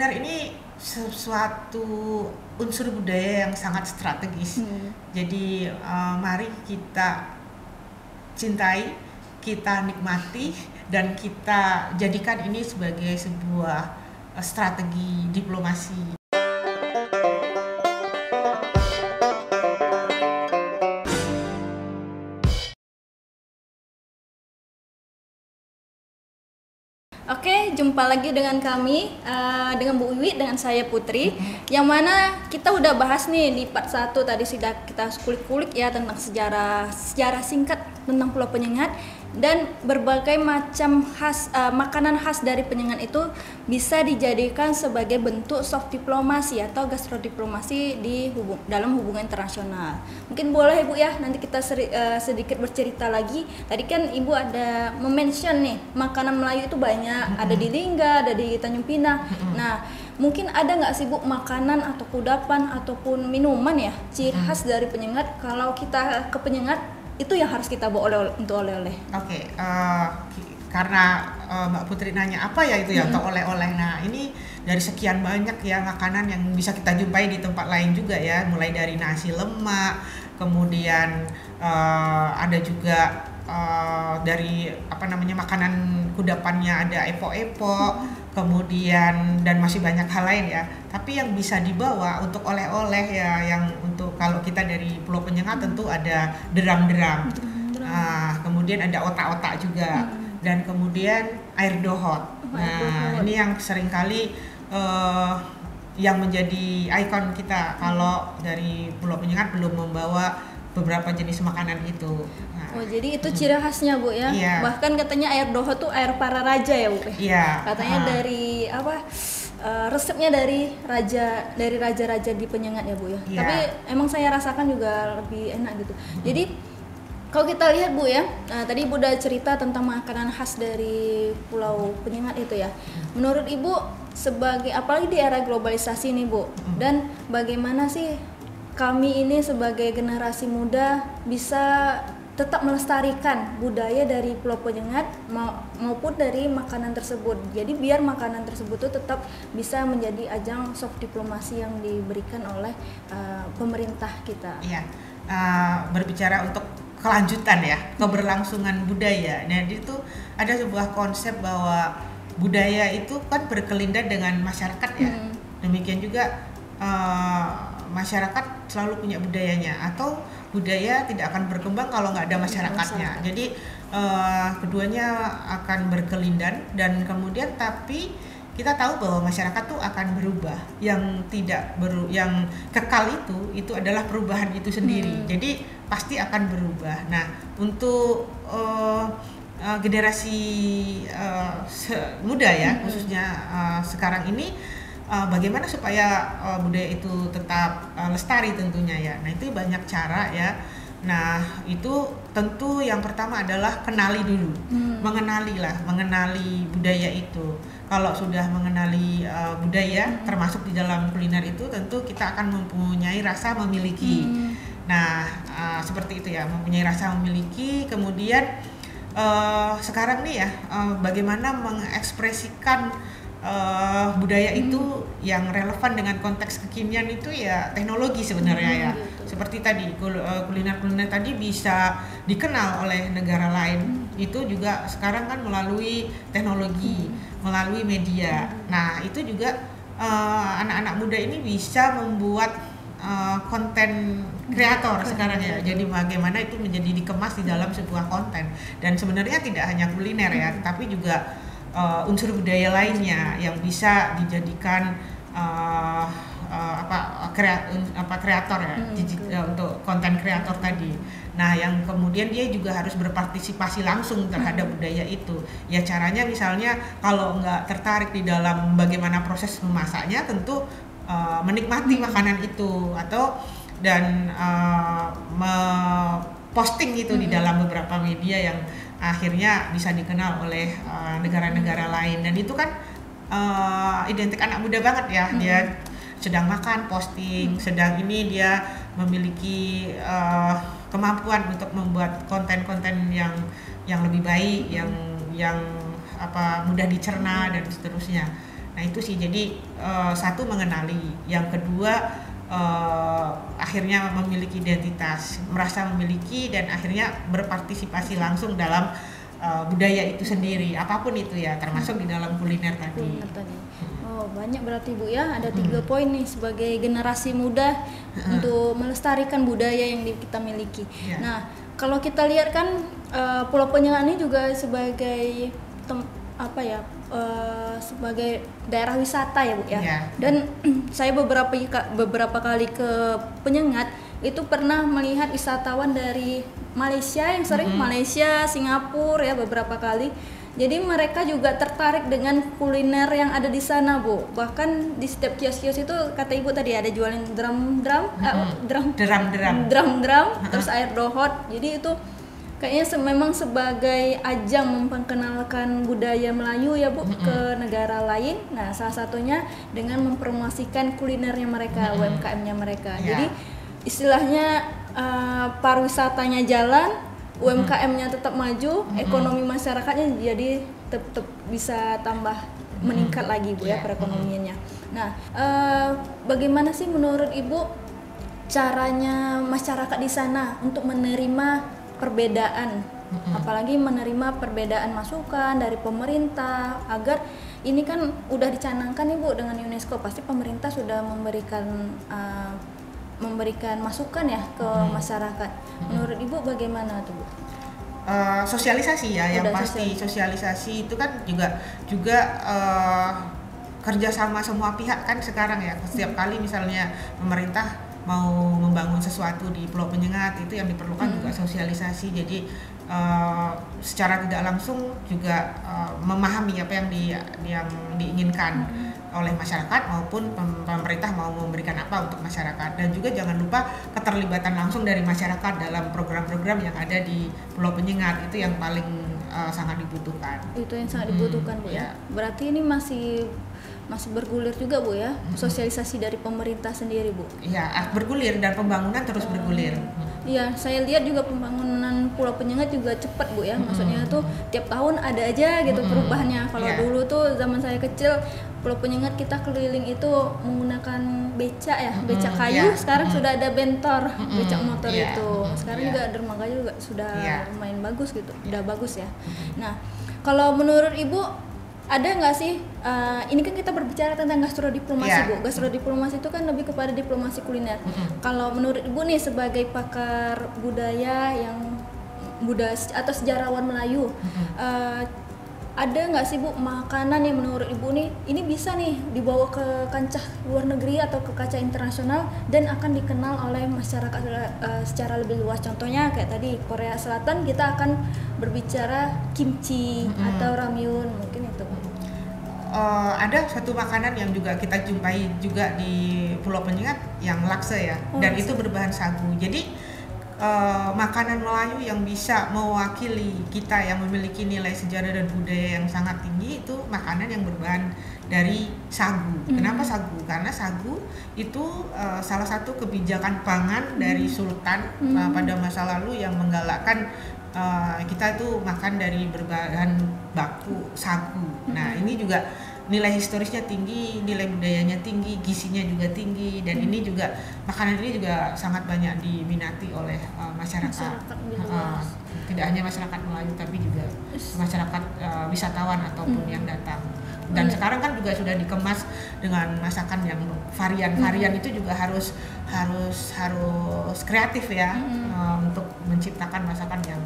kuliner ini sesuatu unsur budaya yang sangat strategis. Jadi mari kita cintai, kita nikmati, dan kita jadikan ini sebagai sebuah strategi diplomasi. Oke, jumpa lagi dengan kami, dengan Bu Wiwi, dengan saya Putri. Yang mana kita udah bahas nih di part 1 tadi sudah kita kulik-kulik ya tentang sejarah singkat tentang Pulau Penyengat. Dan berbagai macam makanan khas dari Penyengat itu bisa dijadikan sebagai bentuk soft diplomasi atau gastrodiplomasi dalam hubungan internasional. Mungkin boleh Ibu ya, nanti kita sedikit bercerita lagi. Tadi kan Ibu ada mention nih, makanan Melayu itu banyak, ada di Lingga, ada di Tanjung Pinang. Nah, mungkin ada nggak sih Bu makanan atau kudapan ataupun minuman ya ciri khas dari Penyengat, kalau kita ke Penyengat itu yang harus kita bawa untuk oleh-oleh. Oke, karena Mbak Putri nanya apa ya itu ya untuk oleh-oleh. Nah, ini dari sekian banyak ya makanan yang bisa kita jumpai di tempat lain juga ya, mulai dari nasi lemak, kemudian ada juga dari makanan kudapannya ada epok-epok, kemudian dan masih banyak hal lain ya. Tapi yang bisa dibawa untuk oleh-oleh ya, yang untuk kalau kita dari Pulau Penyengat tentu ada deram-deram, kemudian ada otak-otak juga, dan kemudian air dohot. Nah, ini yang seringkali yang menjadi ikon kita kalau dari Pulau Penyengat belum membawa beberapa jenis makanan itu. Oh, jadi itu ciri khasnya Bu ya? Iya. Bahkan katanya air dohot tuh air para raja ya Bu? Iya. Katanya dari resepnya dari raja-raja di Penyengat ya Bu ya? Iya. Tapi emang saya rasakan juga lebih enak gitu. Jadi kalau kita lihat Bu ya, tadi Ibu udah cerita tentang makanan khas dari Pulau Penyengat itu ya. Menurut Ibu sebagai, apalagi di era globalisasi nih Bu, dan bagaimana sih kami ini sebagai generasi muda bisa tetap melestarikan budaya dari Pulau Penyengat maupun dari makanan tersebut. Jadi biar makanan tersebut itu tetap bisa menjadi ajang soft diplomasi yang diberikan oleh pemerintah kita. Iya, berbicara untuk kelanjutan ya, keberlangsungan budaya. Nah, itu ada sebuah konsep bahwa budaya itu kan berkelindan dengan masyarakat ya. Demikian juga masyarakat selalu punya budayanya, atau budaya tidak akan berkembang kalau nggak ada masyarakatnya. Jadi keduanya akan berkelindan, dan kemudian tapi kita tahu bahwa masyarakat tuh akan berubah. Yang kekal itu adalah perubahan itu sendiri. Jadi pasti akan berubah. Nah, untuk generasi muda ya, khususnya sekarang ini, bagaimana supaya budaya itu tetap lestari tentunya ya. Nah, itu banyak cara ya. Nah, itu tentu yang pertama adalah kenali dulu, mengenali budaya itu. Kalau sudah mengenali budaya, termasuk di dalam kuliner itu, tentu kita akan mempunyai rasa memiliki. Nah, seperti itu ya, mempunyai rasa memiliki. Kemudian sekarang nih ya, bagaimana mengekspresikan budaya itu yang relevan dengan konteks kekinian itu ya teknologi sebenarnya ya. Seperti tadi kuliner-kuliner tadi bisa dikenal oleh negara lain. Itu juga sekarang kan melalui teknologi, melalui media. Nah, itu juga anak-anak muda ini bisa membuat konten kreator sekarang ya. Jadi bagaimana itu menjadi dikemas di dalam sebuah konten. Dan sebenarnya tidak hanya kuliner ya, tapi juga unsur budaya lainnya yang bisa dijadikan kreator ya, untuk konten kreator tadi. Nah, yang kemudian dia juga harus berpartisipasi langsung terhadap budaya itu. Ya, caranya misalnya kalau nggak tertarik di dalam bagaimana proses memasaknya, tentu menikmati makanan itu, dan posting itu di dalam beberapa media yang akhirnya bisa dikenal oleh negara-negara lain. Dan itu kan identik anak muda banget ya. Dia sedang makan posting, sedang ini dia memiliki kemampuan untuk membuat konten-konten yang lebih baik, yang mudah dicerna dan seterusnya. Nah itu sih, jadi satu mengenali, yang kedua akhirnya memiliki identitas, merasa memiliki dan akhirnya berpartisipasi langsung dalam budaya itu sendiri, apapun itu ya, termasuk di dalam kuliner tadi. Oh, banyak berarti Bu ya, ada 3 poin nih sebagai generasi muda untuk melestarikan budaya yang kita miliki. Nah, kalau kita lihat kan Pulau Penyengat ini juga sebagai sebagai daerah wisata ya Bu ya. Dan saya beberapa kali ke Penyengat itu pernah melihat wisatawan dari Malaysia yang sering Malaysia, Singapura ya beberapa kali. Jadi mereka juga tertarik dengan kuliner yang ada di sana Bu. Bahkan di setiap kios-kios itu kata Ibu tadi ada jualan drum, terus air dohot. Jadi itu kayaknya memang sebagai ajang memperkenalkan budaya Melayu ya Bu ke negara lain. Nah, salah satunya dengan mempromosikan kulinernya mereka, UMKM-nya mereka. Jadi istilahnya pariwisatanya jalan, UMKM-nya tetap maju, ekonomi masyarakatnya jadi tetap bisa tambah meningkat lagi Bu ya perekonomiannya. Nah, bagaimana sih menurut Ibu caranya masyarakat di sana untuk menerima perbedaan, apalagi menerima perbedaan masukan dari pemerintah, agar ini kan udah dicanangkan nih Bu dengan UNESCO, pasti pemerintah sudah memberikan masukan ya ke masyarakat. Menurut Ibu bagaimana tuh Bu? Sosialisasi ya, yang pasti sosialisasi itu kan juga kerjasama semua pihak kan sekarang ya. Setiap kali misalnya pemerintah mau membangun sesuatu di Pulau Penyengat, itu yang diperlukan juga sosialisasi. Jadi secara tidak langsung juga memahami apa yang diinginkan oleh masyarakat maupun pemerintah mau memberikan apa untuk masyarakat. Dan juga jangan lupa keterlibatan langsung dari masyarakat dalam program-program yang ada di Pulau Penyengat, itu yang paling sangat dibutuhkan. Itu yang sangat dibutuhkan Bu ya. Berarti ini masih bergulir juga Bu ya, sosialisasi dari pemerintah sendiri Bu? Iya, bergulir dan pembangunan terus bergulir. Iya, saya lihat juga pembangunan Pulau Penyengat juga cepat Bu ya, maksudnya tuh tiap tahun ada aja gitu perubahannya. Kalau dulu tuh zaman saya kecil, Pulau Penyengat kita keliling itu menggunakan becak ya, becak kayu, sekarang sudah ada bentor, becak motor itu. Sekarang juga dermaga juga sudah lumayan bagus gitu, udah bagus ya. Nah, kalau menurut Ibu ada nggak sih, ini kan kita berbicara tentang gastrodiplomasi Bu. Gastrodiplomasi itu kan lebih kepada diplomasi kuliner. Kalau menurut Ibu nih sebagai pakar budaya atau sejarawan Melayu, ada nggak sih Bu makanan yang menurut Ibu nih ini bisa nih dibawa ke kancah luar negeri atau ke kancah internasional dan akan dikenal oleh masyarakat secara lebih luas? Contohnya kayak tadi Korea Selatan kita akan berbicara kimchi atau ramyun, mungkin itu. Ada satu makanan yang juga kita jumpai juga di Pulau Penyengat yang laksa ya, dan itu berbahan sagu. Jadi makanan Melayu yang bisa mewakili kita yang memiliki nilai sejarah dan budaya yang sangat tinggi itu makanan yang berbahan dari sagu. Kenapa sagu? Karena sagu itu salah satu kebijakan pangan dari Sultan pada masa lalu yang menggalakkan kita itu makan dari berbahan baku sagu. Nah, ini juga nilai historisnya tinggi, nilai budayanya tinggi, gizinya juga tinggi, dan ini juga makanan ini juga sangat banyak diminati oleh masyarakat. Tidak hanya masyarakat Melayu tapi juga masyarakat wisatawan ataupun yang datang. Dan sekarang kan juga sudah dikemas dengan masakan yang varian itu juga harus kreatif ya, untuk menciptakan masakan yang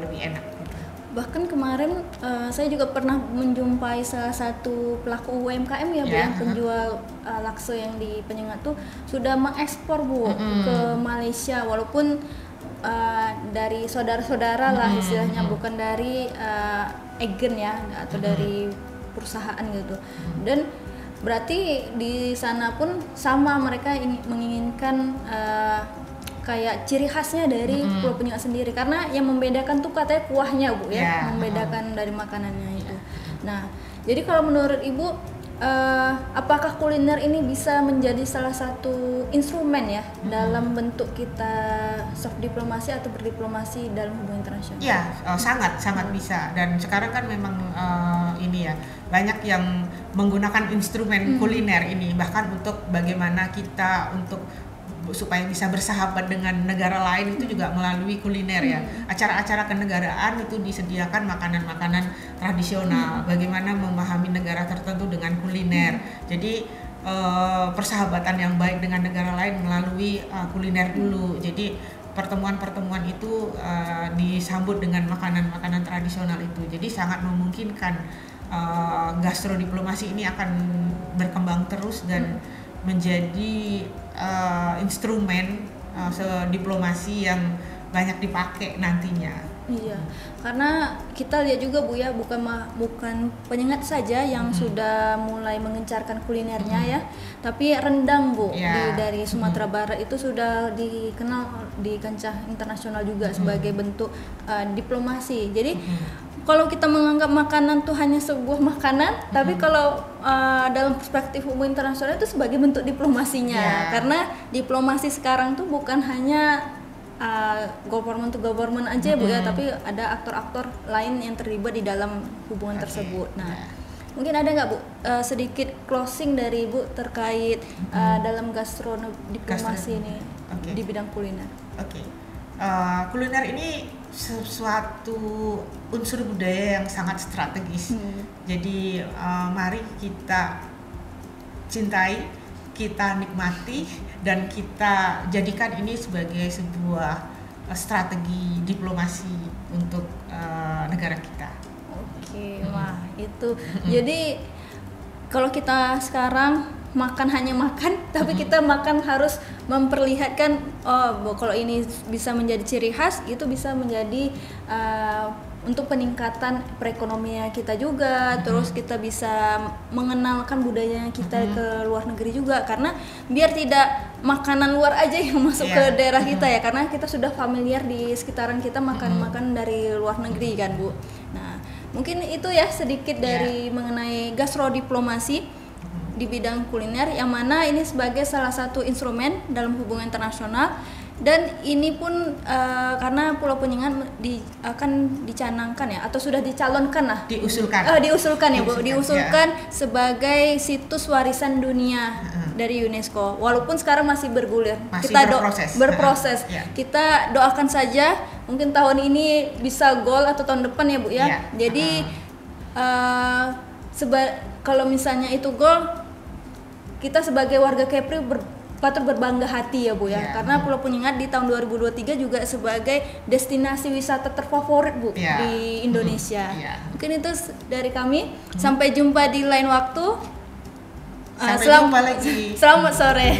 lebih enak gitu. Bahkan kemarin saya juga pernah menjumpai salah satu pelaku UMKM ya Bu, yang penjual laksa yang di Penyengat tuh sudah mengekspor Bu ke Malaysia, walaupun dari saudara-saudara lah istilahnya, bukan dari agen ya atau dari perusahaan gitu. Dan berarti di sana pun sama, mereka menginginkan kayak ciri khasnya dari Pulau Penyengat sendiri, karena yang membedakan tuh katanya kuahnya Bu ya, membedakan dari makanannya itu. Nah, jadi kalau menurut Ibu apakah kuliner ini bisa menjadi salah satu instrumen ya dalam bentuk kita soft diplomasi atau berdiplomasi dalam hubungan internasional? Ya, sangat bisa. Dan sekarang kan memang ini ya, banyak yang menggunakan instrumen kuliner ini bahkan untuk bagaimana kita untuk supaya bisa bersahabat dengan negara lain itu juga melalui kuliner ya. Acara-acara kenegaraan itu disediakan makanan-makanan tradisional. Bagaimana memahami negara tertentu dengan kuliner. Jadi persahabatan yang baik dengan negara lain melalui kuliner dulu. Jadi pertemuan-pertemuan itu disambut dengan makanan-makanan tradisional itu. Jadi sangat memungkinkan gastrodiplomasi ini akan berkembang terus dan menjadi instrumen diplomasi yang banyak dipakai nantinya. Iya, karena kita lihat juga Bu ya, bukan penyengat saja yang sudah mulai mengencarkan kulinernya ya, tapi rendang Bu dari Sumatera Barat itu sudah dikenal di kancah internasional juga sebagai bentuk diplomasi. Jadi kalau kita menganggap makanan tuh hanya sebuah makanan, tapi kalau dalam perspektif hubungan internasional itu sebagai bentuk diplomasinya, karena diplomasi sekarang tuh bukan hanya government to government aja Bu ya, tapi ada aktor-aktor lain yang terlibat di dalam hubungan tersebut. Nah, mungkin ada nggak Bu sedikit closing dari Bu terkait dalam gastrodiplomasi ini di bidang kuliner? Kuliner ini sesuatu unsur budaya yang sangat strategis. Jadi mari kita cintai, kita nikmati, dan kita jadikan ini sebagai sebuah strategi diplomasi untuk negara kita. Oke, wah itu. Jadi kalau kita sekarang makan hanya makan, tapi kita makan harus memperlihatkan kalau ini bisa menjadi ciri khas, itu bisa menjadi untuk peningkatan perekonomian kita juga, terus kita bisa mengenalkan budaya kita ke luar negeri juga, karena biar tidak makanan luar aja yang masuk ke daerah kita ya, karena kita sudah familiar di sekitaran kita makan dari luar negeri kan Bu. Nah mungkin itu ya sedikit dari mengenai gastrodiplomasi di bidang kuliner, yang mana ini sebagai salah satu instrumen dalam hubungan internasional. Dan ini pun karena Pulau Penyengat akan dicanangkan ya, atau sudah dicalonkan lah, diusulkan ya Bu, sebagai situs warisan dunia dari UNESCO. Walaupun sekarang masih bergulir, kita berproses. Kita doakan saja, mungkin tahun ini bisa goal atau tahun depan ya Bu ya. Jadi kalau misalnya itu goal, kita sebagai warga Kepri patut berbangga hati ya Bu ya, karena Pulau Penyengat di tahun 2023 juga sebagai destinasi wisata terfavorit Bu di Indonesia. Mungkin itu dari kami. Sampai jumpa di lain waktu. Sampai jumpa lagi. Selamat sore.